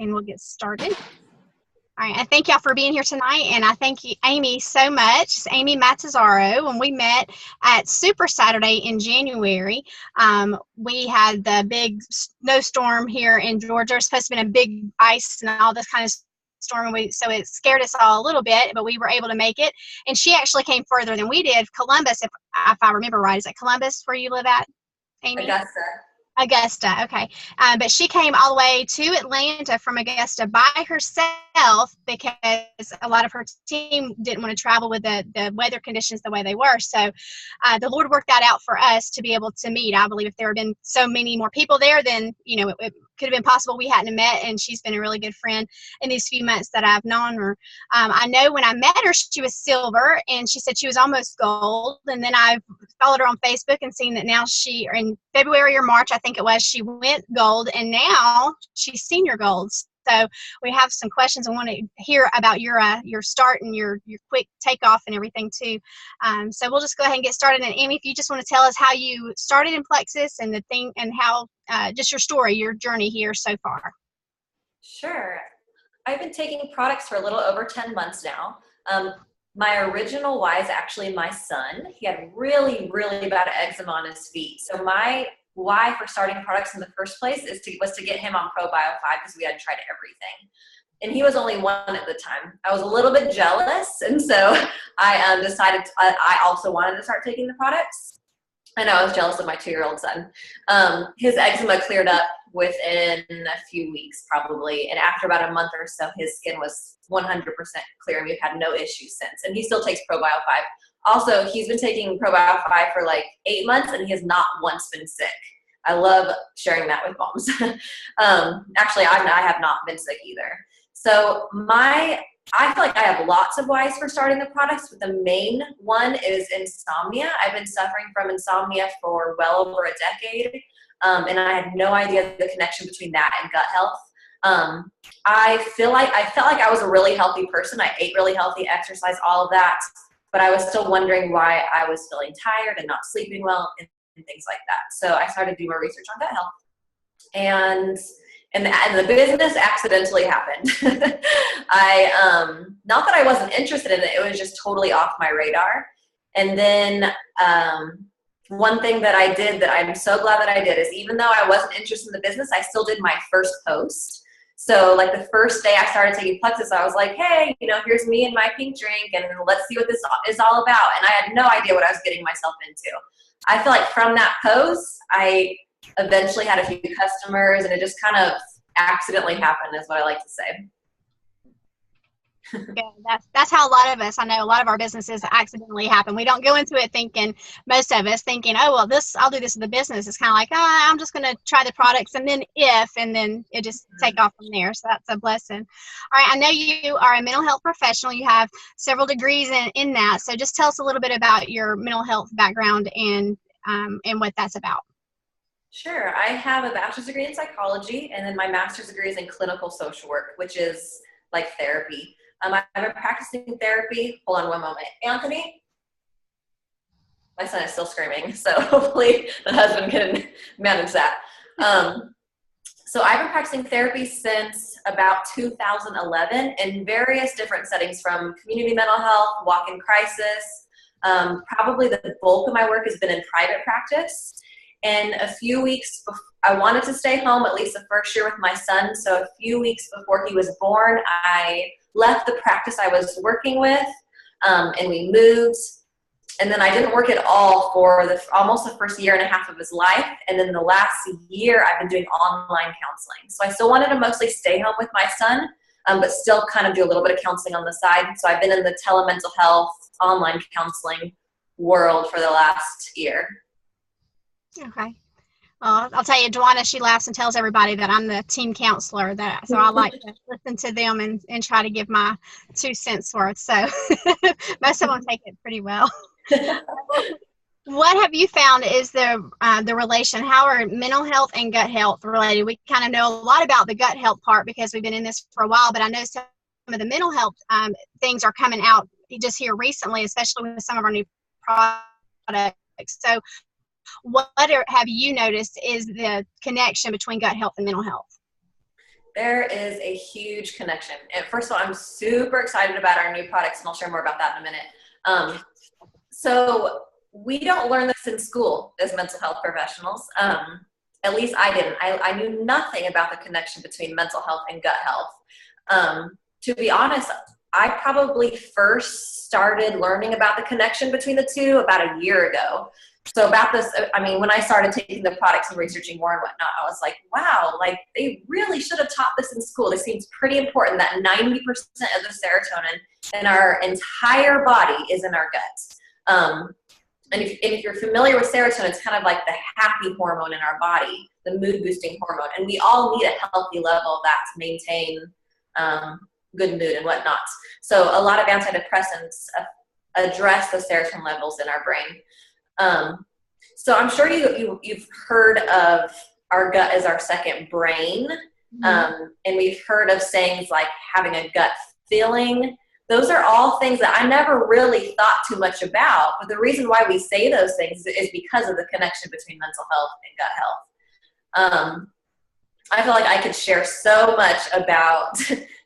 and we'll get started. All right, I thank y'all for being here tonight, and I thank you, Aimee, so much. It's Aimee Mattazaro. When we met at Super Saturday in January, we had the big snowstorm here in Georgia. It's supposed to be a big ice and all this kind of storm, so it scared us all a little bit, but we were able to make it. And she actually came further than we did. Columbus, if I remember right. Is it Columbus where you live at, Aimee? Augusta, okay. But she came all the way to Atlanta from Augusta by herself because a lot of her team didn't want to travel with the weather conditions the way they were. So the Lord worked that out for us to be able to meet. I believe if there had been so many more people there, then, you know, it could have been possible we hadn't met, and she's been a really good friend in these few months that I've known her. I know when I met her, she was silver, and she said she was almost gold, and then I followed her on Facebook and seen that now she, in February or March, I think it was, she went gold, and now she's senior gold. So we have some questions. I want to hear about your start and your quick takeoff and everything too. So we'll just go ahead and get started. And Aimee, if you just want to tell us how you started in Plexus and the thing, and how just your story, your journey here so far. Sure. I've been taking products for a little over 10 months now. My original why is actually my son. He had really, really bad eczema on his feet. So my why for starting products in the first place was to get him on ProBio 5 because we had tried everything. And he was only 1 at the time. I was a little bit jealous, and so I decided I also wanted to start taking the products. And I was jealous of my 2-year-old son. His eczema cleared up within a few weeks probably, and after about a month or so, his skin was 100% clear, and we've had no issues since. And he still takes ProBio 5. Also, he's been taking ProBio 5 for like 8 months, and he has not once been sick. I love sharing that with moms. Actually, I have not been sick either. So I feel like I have lots of whys for starting the products, but the main one is insomnia. I've been suffering from insomnia for well over a decade, and I had no idea the connection between that and gut health. I felt like I was a really healthy person. I ate really healthy, exercise, all of that, but I was still wondering why I was feeling tired and not sleeping well and things like that. So I started doing more research on gut health, and the business accidentally happened. Not that I wasn't interested in it, it was just totally off my radar. And then one thing that I did that I'm so glad that I did is, even though I wasn't interested in the business, I still did my first post. So like the first day I started taking Plexus, I was like, hey, you know, here's me and my pink drink, and let's see what this is all about. And I had no idea what I was getting myself into. I feel like from that post, I eventually had a few customers, and it just kind of accidentally happened, is what I like to say. Yeah, that's how a lot of us, I know a lot of our businesses accidentally happen. We don't go into it thinking, most of us thinking, oh, well, I'll do this in the business. It's kind of like, I'm just going to try the products, and then it just take off from there. So that's a blessing. All right, I know you are a mental health professional. You have several degrees in that. So just tell us a little bit about your mental health background and what that's about. Sure. I have a bachelor's degree in psychology, and then my master's degree is in clinical social work, which is like therapy. I've been practicing therapy. Hold on one moment. Anthony? My son is still screaming, so hopefully the husband can manage that. So I've been practicing therapy since about 2011 in various different settings, from community mental health, walk-in crisis. Probably the bulk of my work has been in private practice. And a few weeks before, I wanted to stay home at least the first year with my son. So a few weeks before he was born, I left the practice I was working with, and we moved. And then I didn't work at all for almost the first year and a half of his life. And then the last year, I've been doing online counseling. So I still wanted to mostly stay home with my son, but still kind of do a little bit of counseling on the side. So I've been in the telemental health, online counseling world for the last year. Okay. I'll tell you, Joanna, she laughs and tells everybody that I'm the team counselor. So I like to listen to them and try to give my 2 cents worth. So most of them take it pretty well. What have you found is the relation? How are mental health and gut health related? We kind of know a lot about the gut health part because we've been in this for a while, but I know some of the mental health things are coming out just here recently, especially with some of our new products. So what have you noticed is the connection between gut health and mental health? There is a huge connection. And first of all, I'm super excited about our new products, and I'll share more about that in a minute. So we don't learn this in school as mental health professionals. At least I didn't. I knew nothing about the connection between mental health and gut health. To be honest, I probably first started learning about the connection between the two about a year ago. So about this, I mean, when I started taking the products and researching more and whatnot, I was like, wow, like they really should have taught this in school. This seems pretty important that 90% of the serotonin in our entire body is in our guts. And if you're familiar with serotonin, it's kind of like the happy hormone in our body, the mood boosting hormone. And we all need a healthy level of that to maintain good mood and whatnot. So a lot of antidepressants address the serotonin levels in our brain. So I'm sure you've heard of our gut as our second brain. And we've heard of sayings like having a gut feeling. Those are all things that I never really thought too much about. But the reason why we say those things is because of the connection between mental health and gut health. I feel like I could share so much about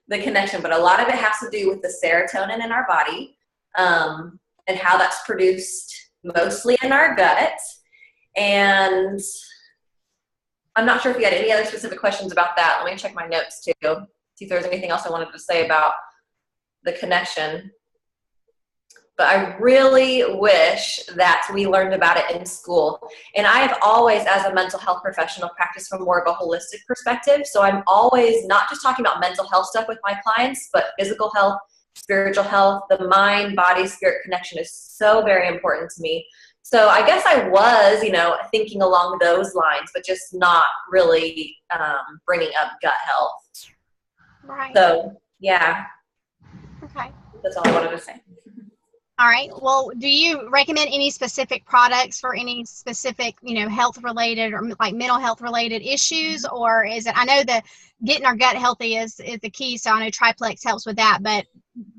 the connection, but a lot of it has to do with the serotonin in our body, and how that's produced mostly in our gut. And I'm not sure if you had any other specific questions about that. Let me check my notes too, see if there's anything else I wanted to say about the connection. But I really wish that we learned about it in school. And I have always, as a mental health professional, practiced from more of a holistic perspective. So I'm always not just talking about mental health stuff with my clients, but physical health, spiritual health, the mind, body, spirit connection is so very important to me. So I guess I was, thinking along those lines, but just not really bringing up gut health. Right. So, yeah. Okay. That's all I wanted to say. All right. Well, do you recommend any specific products for any specific, health related or like mental health related issues? Or is it, I know that getting our gut healthy is the key. So I know Triplex helps with that, but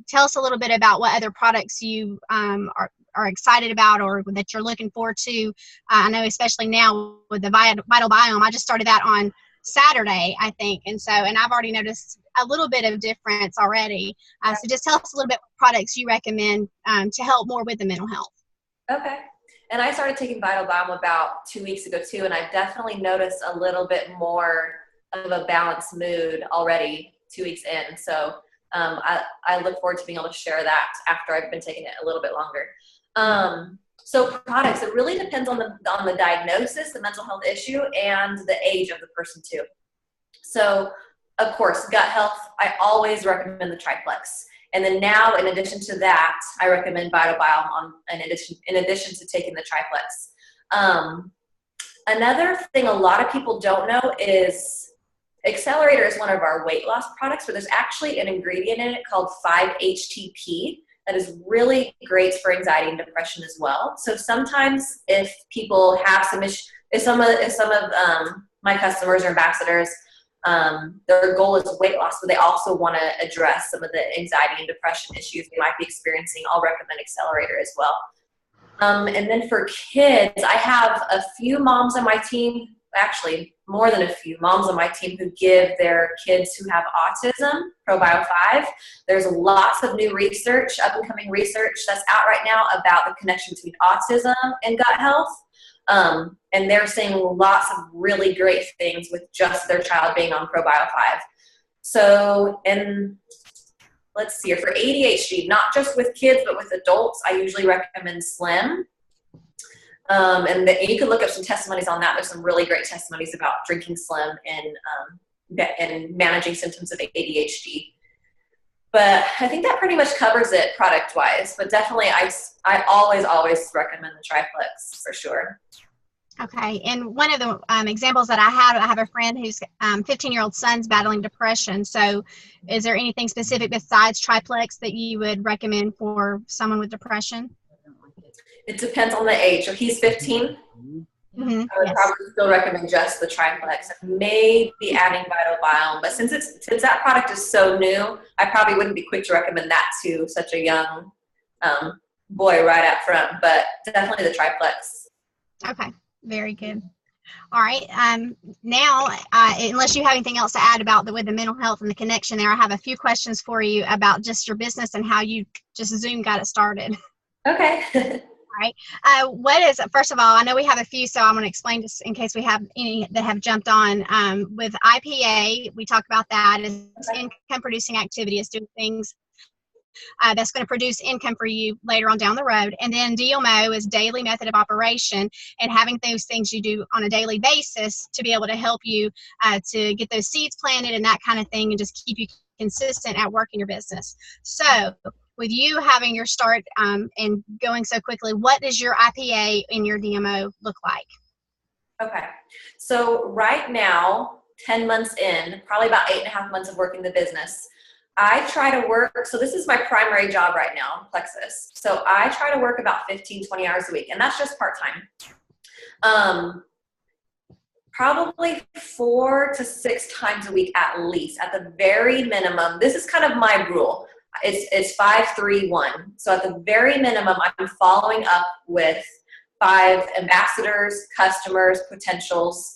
tell us a little bit about what other products you are excited about or that you're looking forward to. I know especially now with the Vital Biome, I just started that on Saturday, I think. And I've already noticed a little bit of difference already. So just tell us a little bit what products you recommend to help more with the mental health. Okay. And I started taking Vital Biome about 2 weeks ago too, and I've definitely noticed a little bit more of a balanced mood already 2 weeks in. So I look forward to being able to share that after I've been taking it a little bit longer. So products, it really depends on the diagnosis, the mental health issue, and the age of the person too. So of course, gut health, I always recommend the Triplex. And then now, in addition to that, I recommend Vital Biome in addition to taking the Triplex. Another thing a lot of people don't know is Accelerator is one of our weight loss products, but there's actually an ingredient in it called 5-HTP that is really great for anxiety and depression as well. So sometimes if people have some issues, if some of my customers or ambassadors, their goal is weight loss, but they also want to address some of the anxiety and depression issues they might be experiencing, I'll recommend Accelerator as well. And then for kids, I have a few moms on my team, actually more than a few moms on my team who give their kids who have autism ProBio 5. There's lots of new research, up and coming research that's out right now about the connection between autism and gut health. And they're seeing lots of really great things with just their child being on ProBio 5. So, and let's see here, for ADHD, not just with kids, but with adults, I usually recommend Slim. And you can look up some testimonies on that. There's some really great testimonies about drinking Slim and managing symptoms of ADHD. But I think that pretty much covers it product-wise. But definitely, I always recommend the Triplex for sure. Okay, and one of the examples that I have a friend whose 15-year-old son's battling depression. So is there anything specific besides Triplex that you would recommend for someone with depression? It depends on the age. So he's 15. I would probably still recommend just the Triplex. Maybe adding Vital Biome, but since that product is so new, I probably wouldn't be quick to recommend that to such a young boy right up front. But definitely the Triplex. Okay, very good. All right. Now, unless you have anything else to add about with the mental health and the connection there, I have a few questions for you about just your business and how you just Zoom got it started. Okay. All right. What is, first of all, I know we have a few, so I'm going to explain just in case we have any that have jumped on. With IPA, we talk about that as income producing activity, is doing things that's going to produce income for you later on down the road. And then DMO is daily method of operation, and having those things you do on a daily basis to be able to help you to get those seeds planted and that kind of thing, and just keep you consistent at work in your business. So with you having your start and going so quickly, what does your IPA and your DMO look like? Okay. So right now, 10 months in, probably about 8.5 months of working the business, I try to work, so this is my primary job right now, Plexus. So I try to work about 15, 20 hours a week, and that's just part-time. Probably 4 to 6 times a week at least, at the very minimum. This is kind of my rule. It's 5, 3, 1. So at the very minimum, I'm following up with 5 ambassadors, customers, potentials.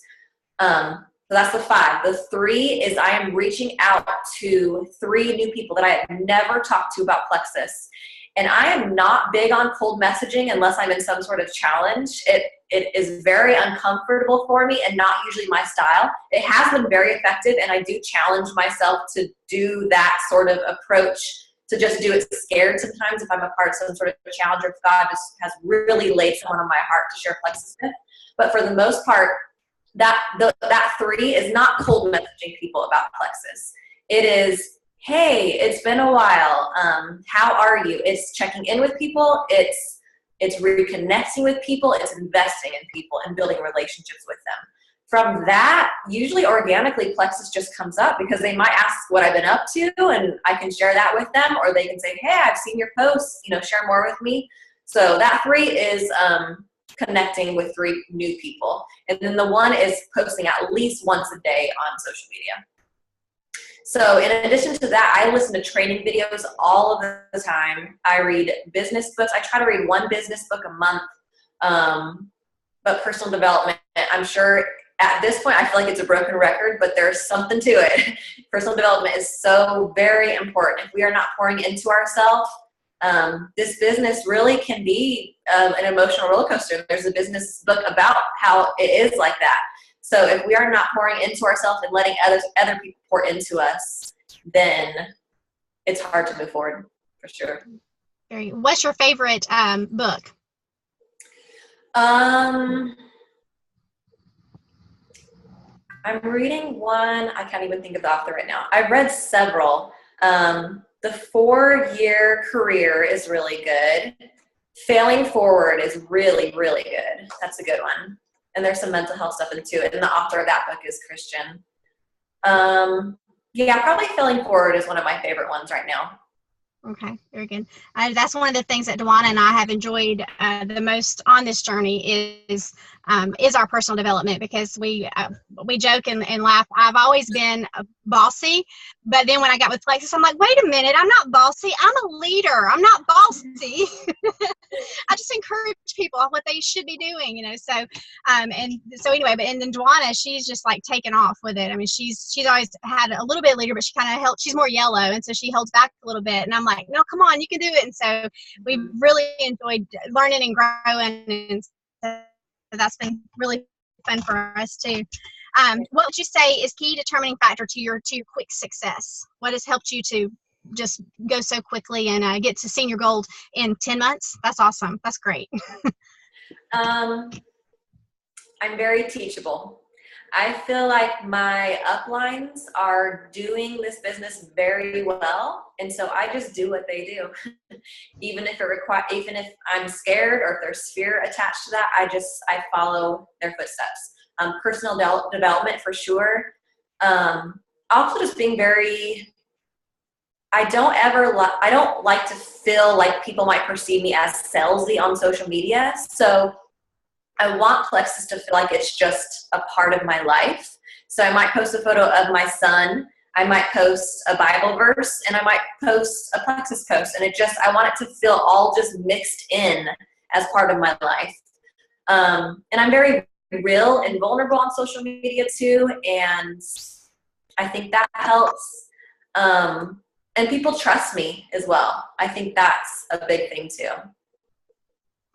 So that's the 5. The 3 is I am reaching out to 3 new people that I have never talked to about Plexus. And I am not big on cold messaging unless I'm in some sort of challenge. It is very uncomfortable for me and not usually my style. It has been very effective, and I do challenge myself to do that sort of approach, to just do it scared sometimes if I'm a part of some sort of challenge, or if God just has really laid someone on my heart to share Plexus with. But for the most part, that 3 is not cold messaging people about Plexus. It is, hey, it's been a while. How are you? It's checking in with people. It's reconnecting with people. It's investing in people and building relationships with them. From that, usually organically, Plexus just comes up because they might ask what I've been up to, and I can share that with them, or they can say, hey, I've seen your posts, share more with me. So that 3 is connecting with 3 new people. And then the 1 is posting at least once a day on social media. So in addition to that, I listen to training videos all of the time. I read business books. I try to read 1 business book a month. But personal development, I'm sure at this point, I feel like it's a broken record, but there's something to it. Personal development is so very important. If we are not pouring into ourselves, this business really can be an emotional roller coaster. There's a business book about how it is like that. So if we are not pouring into ourselves and letting other people pour into us, then it's hard to move forward, for sure. What's your favorite book? I'm reading one. I can't even think of the author right now. I've read several. The 4-Year Career is really good. Failing Forward is really, really good. That's a good one. And there's some mental health stuff into it. And the author of that book is Christian. Yeah, probably Failing Forward is one of my favorite ones right now. Okay, very good. That's one of the things that Dewana and I have enjoyed the most on this journey is our personal development, because we joke and laugh. I've always been bossy, but then when I got with Plexus, I'm like, wait a minute, I'm not bossy. I'm a leader. I'm not bossy. I just encourage people on what they should be doing, So, and so anyway, but and then Dewana, she's just like taken off with it. I mean, she's always had a little bit of leader, but she kind of held. She's more yellow, and so she holds back a little bit. And I'm like, no, come on, you can do it. And so we've really enjoyed learning and growing, and so that's been really fun for us too. What would you say is key determining factor to your quick success? What has helped you to just go so quickly and get to senior gold in 10 months? That's awesome. That's great. I'm very teachable. I feel like my uplines are doing this business very well, and so I just do what they do. Even if I'm scared or if there's fear attached to that, I follow their footsteps. Personal development for sure. Also just being very, I don't like to feel like people might perceive me as salesy on social media. So I want Plexus to feel like it's just a part of my life. So I might post a photo of my son. I might post a Bible verse, and I might post a Plexus post. And I want it to feel all just mixed in as part of my life. And I'm very real and vulnerable on social media too, and I think that helps. And people trust me as well. I think that's a big thing too.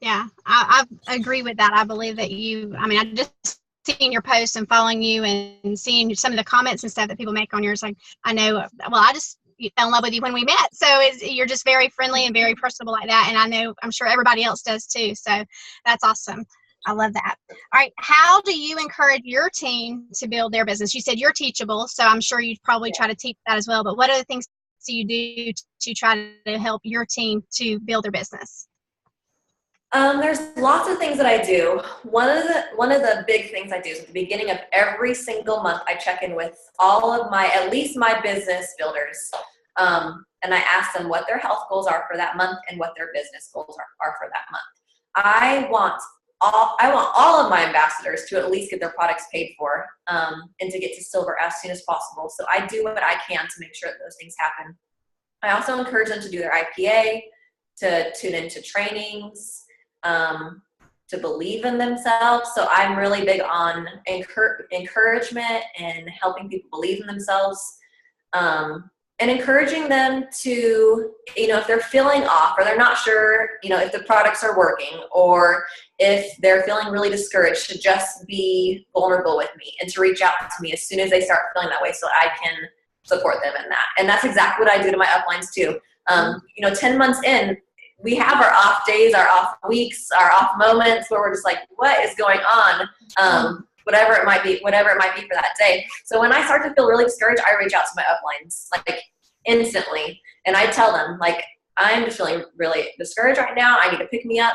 Yeah, I agree with that. I believe that I just seeing your posts and following you and seeing some of the comments and stuff that people make on yours, like, I know, well, I just fell in love with you when we met. So you're just very friendly and very personable like that. And I'm sure everybody else does too. So that's awesome. I love that. All right. How do you encourage your team to build their business? You said you're teachable, so I'm sure you'd probably try to teach that as well. But what other things do you do to try to help your team to build their business? There's lots of things that I do. One of the big things I do is at the beginning of every single month, I check in with all of at least my business builders. And I ask them what their health goals are for that month and what their business goals are for that month. I want all of my ambassadors to at least get their products paid for, and to get to silver as soon as possible. So I do what I can to make sure that those things happen. I also encourage them to do their IPA, to tune into trainings, to believe in themselves. So I'm really big on encouragement and helping people believe in themselves, and encouraging them to, if they're feeling off or they're not sure, if the products are working, or if they're feeling really discouraged, to just be vulnerable with me and to reach out to me as soon as they start feeling that way, so I can support them in that. And that's exactly what I do to my uplines too. 10 months in, we have our off days, our off weeks, our off moments where we're just like, what is going on? Whatever it might be for that day. So when I start to feel really discouraged, I reach out to my uplines like instantly. And I tell them, like, I'm just feeling really discouraged right now. I need to pick me up.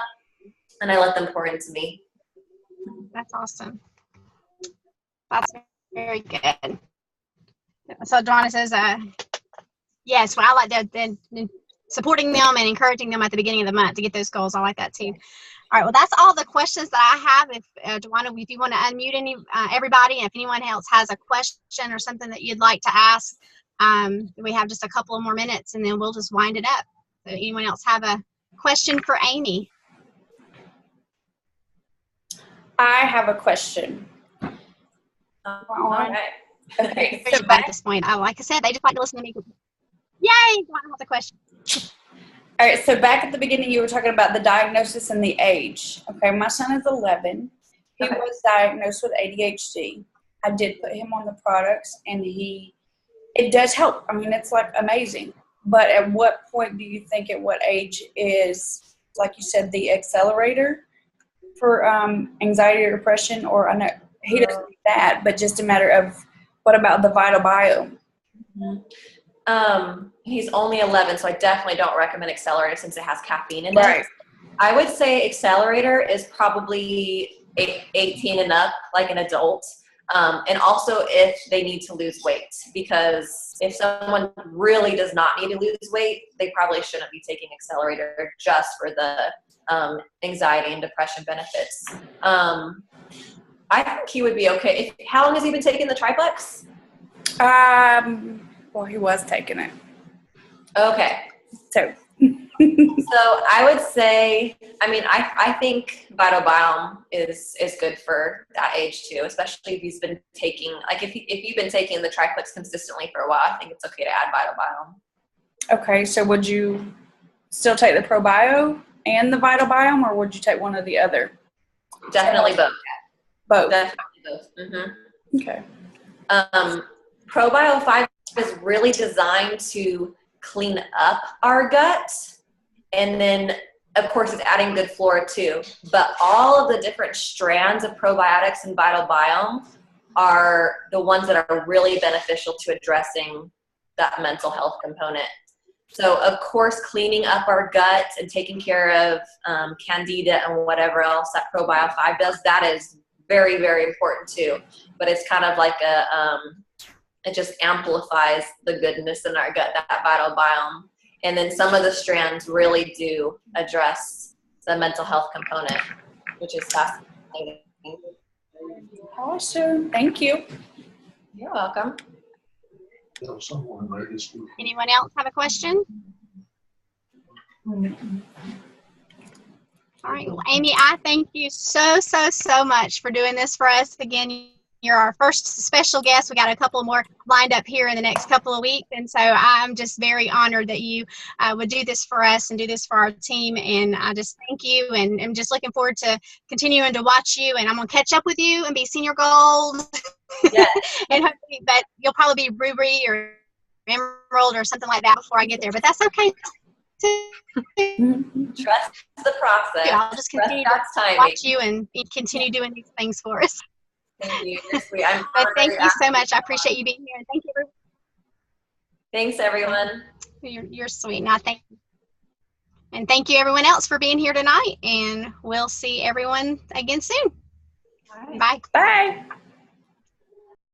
And I let them pour into me. That's awesome. That's very good. So Donna says, yes, well, I like that. Supporting them and encouraging them at the beginning of the month to get those goals. I like that too. All right, well, that's all the questions that I have. If Dwana, if you want to unmute everybody, and if anyone else has a question or something that you'd like to ask, we have just a couple of more minutes, and then we'll just wind it up. So anyone else have a question for Aimee? I have a question. All right. Okay. So at this point, like I said, they just like to listen to me. Yay! Dwana has a question. All right, so back at the beginning, you were talking about the diagnosis and the age. Okay, my son is 11. He was diagnosed with ADHD. I did put him on the products, and it does help. I mean, it's like amazing. But at what point do you think, at what age is, like you said, the accelerator for anxiety or depression? Or I know he doesn't need that, but just a matter of, what about the vital biome? Mm-hmm. He's only 11, so I definitely don't recommend accelerator since it has caffeine in it. I would say accelerator is probably 18 and up, like an adult. And also if they need to lose weight, because if someone really does not need to lose weight, they probably shouldn't be taking accelerator just for the anxiety and depression benefits. I think he would be okay. How long has he been taking the triplex? Well, he was taking it. Okay. So I would say, I think Vital Biome is good for that age too, especially if he's been taking, like if you've been taking the triplex consistently for a while, I think it's okay to add Vital Biome. Okay, so would you still take the ProBio and the Vital Biome, or would you take one or the other? Definitely both. Both. Definitely both. Mm-hmm. Okay. ProBio 5 is really designed to clean up our gut, and then of course it's adding good flora too, but all of the different strands of probiotics and Vital Biome are the ones that are really beneficial to addressing that mental health component. So of course cleaning up our gut and taking care of candida and whatever else that ProBio 5 does, that is very, very important too, but it's kind of like it just amplifies the goodness in our gut, that Vital Biome. And then some of the strands really do address the mental health component, which is fascinating. Awesome. Thank you. You're welcome. Anyone else have a question? All right, well, Aimee, I thank you so, so, so much for doing this for us. Again, you're our first special guest. We got a couple more lined up here in the next couple of weeks. And so I'm just very honored that you would do this for us and do this for our team. And I just thank you. And I'm just looking forward to continuing to watch you. And I'm going to catch up with you and be senior gold. Yes. And hopefully, but you'll probably be ruby or emerald or something like that before I get there. But that's okay. Trust the process. Yeah, I'll just continue to watch you and continue doing these things for us. Thank you. You're sweet. But thank you so much. I appreciate you being here. And thank you. Thanks, everyone. You're sweet. Now, thank you. And thank you, everyone else, for being here tonight. And we'll see everyone again soon. All right. Bye. Bye.